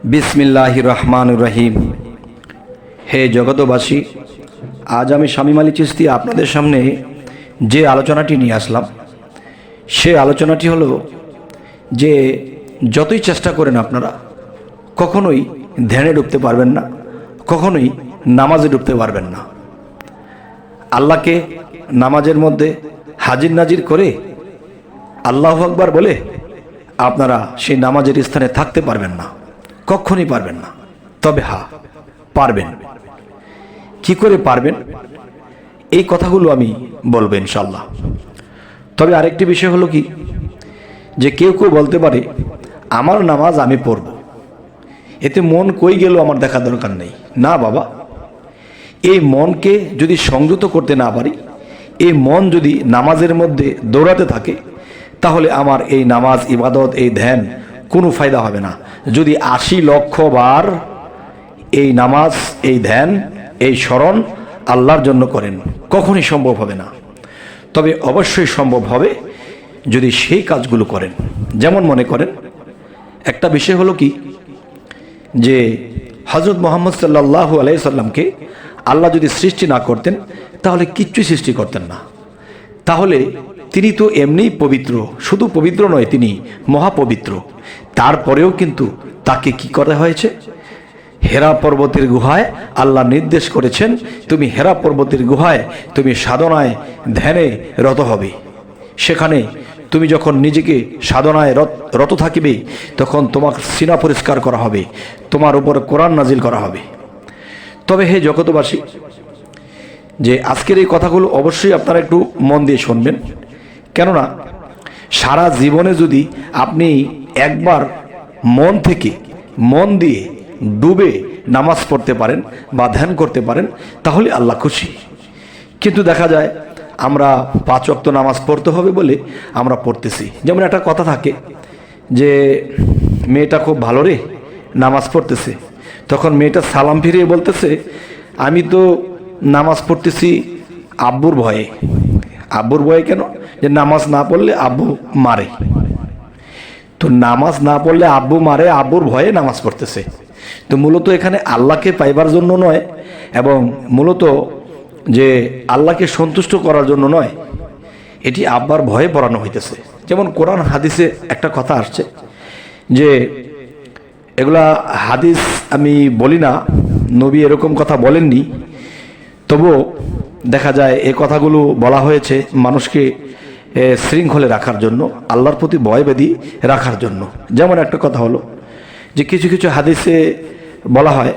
বিসমিল্লাহির রহমানির রহিম। হে জগতবাসী, আজ আমি শামীম আলী চিশতি আপনাদের সামনে যে আলোচনাটি নিয়ে আসলাম, সে আলোচনাটি হলো যে যতই চেষ্টা করেন আপনারা কখনোই ধ্যানে ডুবতে পারবেন না, কখনোই নামাজে ডুবতে পারবেন না। আল্লাহকে নামাজের মধ্যে হাজির নাজির করে আল্লাহু আকবার বলে আপনারা সেই নামাজের স্থানে থাকতে পারবেন না, কখনই পারবেন না। তবে হ্যাঁ, পারবেন। কি করে পারবেন এই কথাগুলো আমি বলবো ইনশাল্লাহ। তবে আরেকটি বিষয় হলো কি, যে কেউ কেউ বলতে পারে আমার নামাজ আমি পড়ব, এতে মন কই গেল আমার দেখা দরকার নেই। না বাবা, এই মনকে যদি সংযত করতে না পারি, এই মন যদি নামাজের মধ্যে দৌড়াতে থাকে, তাহলে আমার এই নামাজ, ইবাদত, এই ধ্যান কোনো ফায়দা হবে না। যদি ৮০ লক্ষ বার এই নামাজ, এই ধ্যান, এই স্মরণ আল্লাহর জন্য করেন, কখনই সম্ভব হবে না। তবে অবশ্যই সম্ভব হবে যদি সেই কাজগুলো করেন। যেমন মনে করেন, একটা বিষয় হলো কি, যে হযরত মুহাম্মদ সাল্লাল্লাহু আলাইহি সাল্লামকে আল্লাহ যদি সৃষ্টি না করতেন, তাহলে কিচ্ছুই সৃষ্টি করতেন না। তাহলে তিনি তো এমনিই পবিত্র, শুধু পবিত্র নয়, তিনি মহাপবিত্র। তারপরেও কিন্তু তাকে কি করা হয়েছে? হেরা পর্বতের গুহায় আল্লাহ নির্দেশ করেছেন, তুমি হেরা পর্বতের গুহায় তুমি সাধনায় ধ্যানে রত হবে। সেখানে তুমি যখন নিজেকে সাধনায় রত থাকিবে, তখন তোমার সিনা পরিষ্কার করা হবে, তোমার উপর কোরআন নাজিল করা হবে। তবে হে জগতবাসী, যে আজকের এই কথাগুলো অবশ্যই আপনারা একটু মন দিয়ে শুনবেন। কেননা সারা জীবনে যদি আপনি একবার মন থেকে, মন দিয়ে ডুবে নামাজ পড়তে পারেন বা ধ্যান করতে পারেন, তাহলে আল্লাহ খুশি। কিন্তু দেখা যায় আমরা ৫ ওয়াক্ত নামাজ পড়তে হবে বলে আমরা পড়তেছি। যেমন একটা কথা থাকে যে মেয়েটা খুব ভালো রে, নামাজ পড়তেছে, তখন মেয়েটা সালাম ফিরিয়ে বলতেছে, আমি তো নামাজ পড়তেছি আব্বুর ভয়ে। আব্বুর ভয়ে কেন? যে নামাজ না পড়লে আব্বু মারে। তো নামাজ না পড়লে আব্বু মারে, আব্বুর ভয়ে নামাজ পড়তেছে। তো মূলত এখানে আল্লাহকে পাইবার জন্য নয়, এবং মূলত যে আল্লাহকে সন্তুষ্ট করার জন্য নয়, এটি আব্বার ভয়ে পড়ানো হইতেছে। যেমন কোরআন হাদিসে একটা কথা আসছে, যে এগুলা হাদিস আমি বলি না, নবী এরকম কথা বলেননি, তবুও দেখা যায় এই কথাগুলো বলা হয়েছে মানুষকে শৃঙ্খলে রাখার জন্য, আল্লাহর প্রতি ভয়ভীতি রাখার জন্য। যেমন একটা কথা হলো যে কিছু কিছু হাদিসে বলা হয়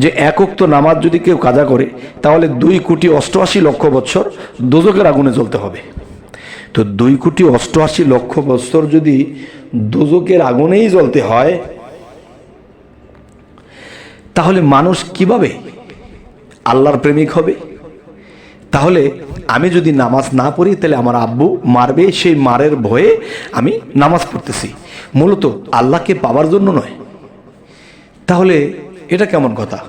যে ১ ওয়াক্ত নামাজ যদি কেউ কাজা করে, তাহলে ২,৮৮,০০,০০০ বছর দোজকের আগুনে জ্বলতে হবে। তো ২,৮৮,০০,০০০ বছর যদি দোজকের আগুনেই জ্বলতে হয়, তাহলে মানুষ কিভাবে আল্লাহর প্রেমিক হবে? তাহলে আমি যদি নামাজ না পড়ি, তাহলে আমার আব্বু মারবে, সেই মারের ভয়ে আমি নামাজ পড়তেছি, মূলত আল্লাহকে পাওয়ার জন্য নয়। তাহলে এটা কেমন কথা?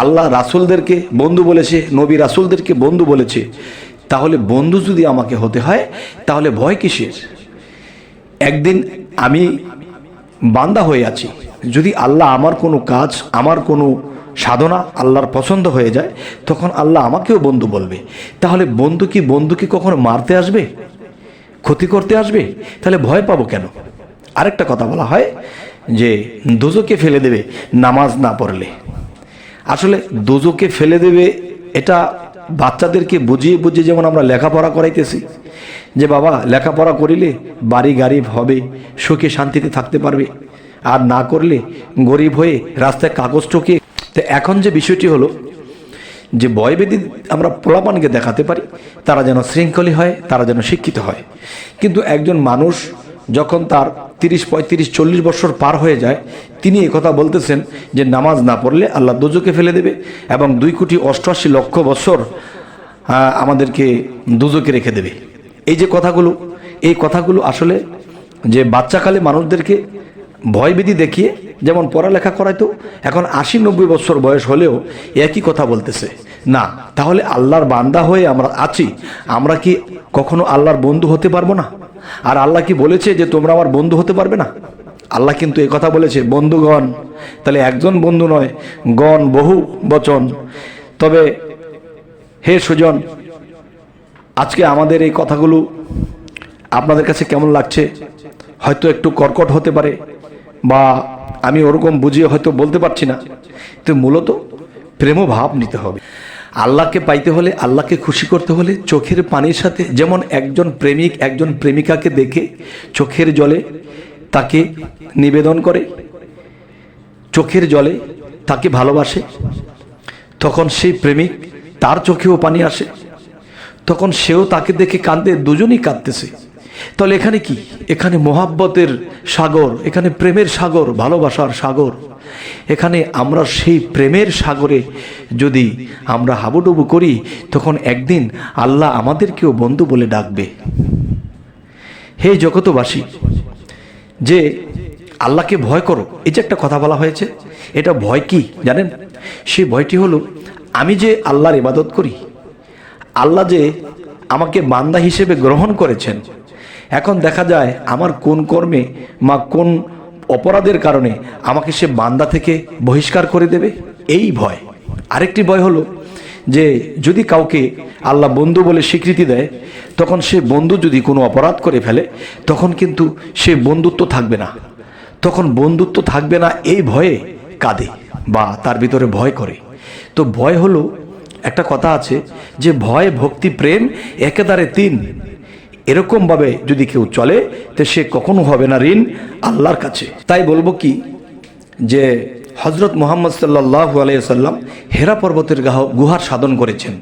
আল্লাহ রাসূলদেরকে বন্ধু বলেছে, নবী রাসূলদেরকে বন্ধু বলেছে, তাহলে বন্ধু যদি আমাকে হতে হয়, তাহলে ভয় কিসের? একদিন আমি বান্দা হয়ে আছি, যদি আল্লাহ আমার কোনো কাজ, আমার কোনো সাধনা আল্লাহর পছন্দ হয়ে যায়, তখন আল্লাহ আমাকেও বন্ধু বলবে। তাহলে বন্ধুকে কখনো মারতে আসবে, ক্ষতি করতে আসবে? তাহলে ভয় পাবো কেন? আরেকটা কথা বলা হয় যে দোজকে ফেলে দেবে নামাজ না পড়লে। আসলে দোজকে ফেলে দেবে, এটা বাচ্চাদেরকে বুঝিয়ে বুঝিয়ে যেমন আমরা লেখাপড়া করাইতেছি, যে বাবা লেখাপড়া করিলে বাড়ি গাড়ি হবে, সুখে শান্তিতে থাকতে পারবে, আর না করলে গরিব হয়ে রাস্তায় কাগজ ঠকে। তো এখন যে বিষয়টি হলো যে ভয়ভীতি আমরা পোলাপানকে দেখাতে পারি, তারা যেন শৃঙ্খলী হয়, তারা যেন শিক্ষিত হয়। কিন্তু একজন মানুষ যখন তার ৩০, ৩৫, ৪০ বছর পার হয়ে যায়, তিনি কথা বলতেছেন যে নামাজ না পড়লে আল্লাহ দোজকে ফেলে দেবে, এবং ২,৮৮,০০,০০০ বছর আমাদেরকে দোজকে রেখে দেবে। এই যে কথাগুলো, এই কথাগুলো আসলে যে বাচ্চাকালে মানুষদেরকে ভয়ভীতি দেখিয়ে যেমন পড়ালেখা করাইতো, এখন ৮০-৯০ বছর বয়স হলেও একই কথা বলতেছে না। তাহলে আল্লাহর বান্দা হয়ে আমরা আছি, আমরা কি কখনো আল্লাহর বন্ধু হতে পারবো না? আর আল্লাহ কি বলেছে যে তোমরা আমার বন্ধু হতে পারবে না? আল্লাহ কিন্তু এই কথা বলেছে বন্ধুগণ, তাহলে একজন বন্ধু নয়, গণ বহু বচন। তবে হে সুজন, আজকে আমাদের এই কথাগুলো আপনাদের কাছে কেমন লাগছে? হয়তো একটু কর্কট হতে পারে, বা আমি ওরকম বুঝিয়ে হয়তো বলতে পারছি না, তো মূলত প্রেম ভাব নিতে হবে। আল্লাহকে পাইতে হলে, আল্লাহকে খুশি করতে হলে চোখের পানির সাথে, যেমন একজন প্রেমিক একজন প্রেমিকাকে দেখে চোখের জলে তাকে নিবেদন করে, চোখের জলে তাকে ভালোবাসে, তখন সেই প্রেমিক তার চোখেও পানি আসে, তখন সেও তাকে দেখে কাঁদে, দুজনেই কাঁদতেছে। তাহলে এখানে কি? এখানে মোহাব্বতের সাগর, এখানে প্রেমের সাগর, ভালোবাসার সাগর। এখানে আমরা সেই প্রেমের সাগরে যদি আমরা হাবুডুবু করি, তখন একদিন আল্লাহ আমাদেরকেও বন্ধু বলে ডাকবে। হে জগতবাসী, যে আল্লাহকে ভয় করো, এই যে একটা কথা বলা হয়েছে, এটা ভয় কি জানেন? সেই ভয়টি হলো, আমি যে আল্লাহর ইবাদত করি, আল্লাহ যে আমাকে বান্দা হিসেবে গ্রহণ করেছেন, এখন দেখা যায় আমার কোন কর্মে বা কোন অপরাধের কারণে আমাকে সে বান্দা থেকে বহিষ্কার করে দেবে, এই ভয়। আরেকটি ভয় হলো যে যদি কাউকে আল্লাহ বন্ধু বলে স্বীকৃতি দেয়, তখন সে বন্ধু যদি কোনো অপরাধ করে ফেলে, তখন কিন্তু সে বন্ধুত্ব থাকবে না, তখন বন্ধুত্ব থাকবে না, এই ভয়ে কাঁদে বা তার ভিতরে ভয় করে। তো ভয় হলো, একটা কথা আছে যে ভয় ভক্তি প্রেম একেবারে তিন, এরকমভাবে যদি কেউ চলে তো সে কখনো হবে না ঋণ আল্লাহর কাছে। তাই বলবো কি, যে হজরত মুহাম্মদ সাল্লাল্লাহু আলাইহি সাল্লাম হেরা পর্বতের গুহার সাধন করেছেন।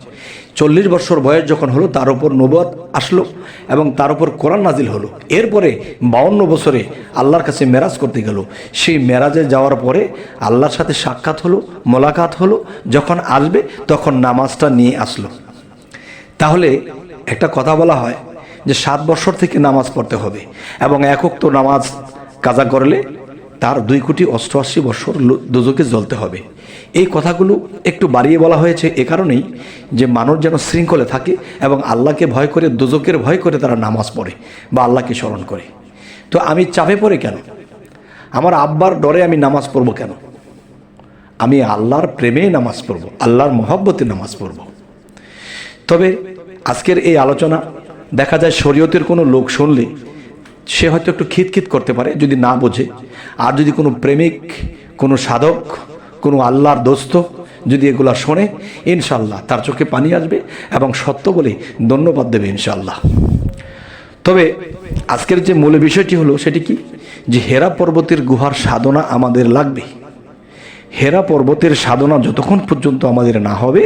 40 বছর বয়স যখন হলো, তার উপর নবুয়ত আসলো এবং তার উপর কোরআন নাজিল হলো। এরপরে 52 বছরে আল্লাহর কাছে মেরাজ করতে গেল। সেই মেরাজে যাওয়ার পরে আল্লাহর সাথে সাক্ষাৎ হলো, মোলাকাত হলো। যখন আসবে তখন নামাজটা নিয়ে আসলো। তাহলে একটা কথা বলা হয় যে 7 বছর থেকে নামাজ পড়তে হবে এবং এক ওয়াক্ত নামাজ কাজা করলে তার 2,88,00,000 বছর দোজকে জ্বলতে হবে। এই কথাগুলো একটু বাড়িয়ে বলা হয়েছে এ কারণেই যে মানুষ যেন শৃঙ্খলে থাকে এবং আল্লাহকে ভয় করে, দোজকের ভয় করে তারা নামাজ পড়ে বা আল্লাহকে স্মরণ করে। তো আমি চাপে পড়ে কেন? আমার আব্বার ডরে আমি নামাজ পড়ব কেন? আমি আল্লাহর প্রেমে নামাজ পড়ব, আল্লাহর মহব্বতে নামাজ পড়ব। তবে আজকের এই আলোচনা দেখা যায় শরীয়তের কোনো লোক শুনলে সে হয়তো একটু খিতখিত করতে পারে যদি না বোঝে। আর যদি কোনো প্রেমিক, কোনো সাধক, কোনো আল্লাহর দোস্ত যদি এগুলা শোনে, ইনশাল্লাহ তার চোখে পানি আসবে এবং সত্য বলে ধন্যবাদ দেবে ইনশাল্লাহ। তবে আজকের যে মূল বিষয়টি হলো সেটি কি, যে হেরা পর্বতের গুহার সাধনা আমাদের লাগবে। হেরা পর্বতের সাধনা যতক্ষণ পর্যন্ত আমাদের না হবে,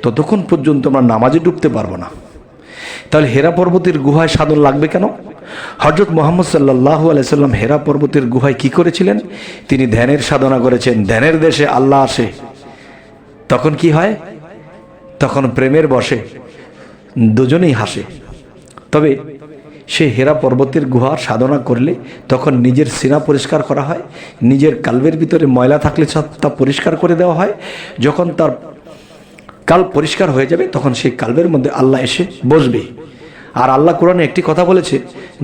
ততক্ষণ পর্যন্ত আমরা নামাজে ডুবতে পারবো না। তাহলে হেরা পর্বতের গুহায় সাধন লাগবে কেন? হযরত মুহাম্মদ সাল্লাল্লাহু আলাইহি সাল্লাম হেরা পর্বতের গুহায় কি করেছিলেন? তিনি ধ্যানের সাধনা করেছেন। ধ্যানের দেশে আল্লাহ আসে, তখন কি হয়? তখন প্রেমের বসে দুজনেই হাসে। তবে সে হেরা পর্বতের গুহার সাধনা করলে তখন নিজের সিনা পরিষ্কার করা হয়, নিজের কালবের ভিতরে ময়লা থাকলে তা পরিষ্কার করে দেওয়া হয়। যখন তার কাল পরিষ্কার হয়ে যাবে, তখন সেই কালবের মধ্যে আল্লাহ এসে বসবে। আর আল্লাহ কোরআনে একটি কথা বলেছে,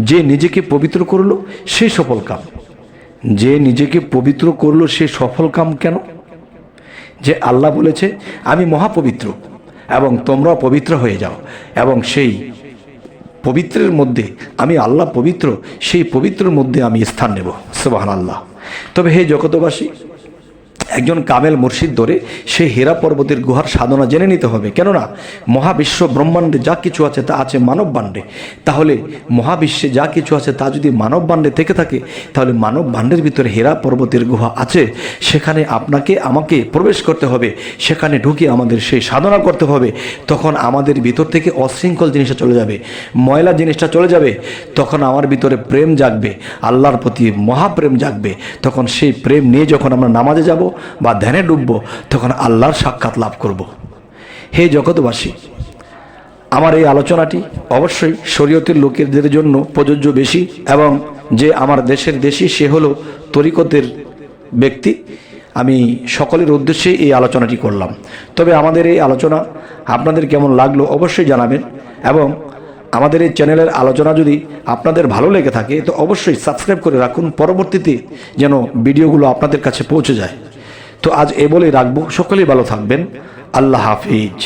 যে নিজেকে পবিত্র করলো সে সফল কাম। যে নিজেকে পবিত্র করলো সে সফল কাম কেন? যে আল্লাহ বলেছে আমি মহাপবিত্র এবং তোমরাও পবিত্র হয়ে যাও, এবং সেই পবিত্রের মধ্যে আমি আল্লাহ পবিত্র, সেই পবিত্রের মধ্যে আমি স্থান নেব। সুবহানাল্লাহ। তবে হে জগতবাসী, একজন কামেল মুর্শিদ ধরে সেই হেরা পর্বতের গুহার সাধনা জেনে নিতে হবে। কেননা মহাবিশ্ব ব্রহ্মাণ্ডে যা কিছু আছে তা আছে মানব বাণ্ডে। তাহলে মহাবিশ্বে যা কিছু আছে তা যদি মানব বাণ্ডে থেকে থাকে, তাহলে মানব বাণ্ডের ভিতরে হেরা পর্বতের গুহা আছে। সেখানে আপনাকে আমাকে প্রবেশ করতে হবে, সেখানে ঢুকে আমাদের সেই সাধনা করতে হবে। তখন আমাদের ভিতর থেকে অশৃঙ্খল জিনিসটা চলে যাবে, ময়লা জিনিসটা চলে যাবে। তখন আমার ভিতরে প্রেম জাগবে, আল্লাহর প্রতি মহাপ্রেম জাগবে। তখন সেই প্রেম নিয়ে যখন আমরা নামাজে যাব বা ধ্যানে ডুবব, তখন আল্লাহর সাক্ষাৎ লাভ করব। হে জগৎবাসী, আমার এই আলোচনাটি অবশ্যই শরীয়তের লোকেদের জন্য প্রযোজ্য বেশি, এবং যে আমার দেশের দেশি সে হলো তরিকতের ব্যক্তি। আমি সকলের উদ্দেশ্যে এই আলোচনাটি করলাম। তবে আমাদের এই আলোচনা আপনাদের কেমন লাগলো অবশ্যই জানাবেন, এবং আমাদের এই চ্যানেলের আলোচনা যদি আপনাদের ভালো লেগে থাকে তো অবশ্যই সাবস্ক্রাইব করে রাখুন, পরবর্তীতে যেন ভিডিওগুলো আপনাদের কাছে পৌঁছে যায়। তো আজ এ বলেই রাখবো, সকলেই ভালো থাকবেন। আল্লাহ হাফিজ।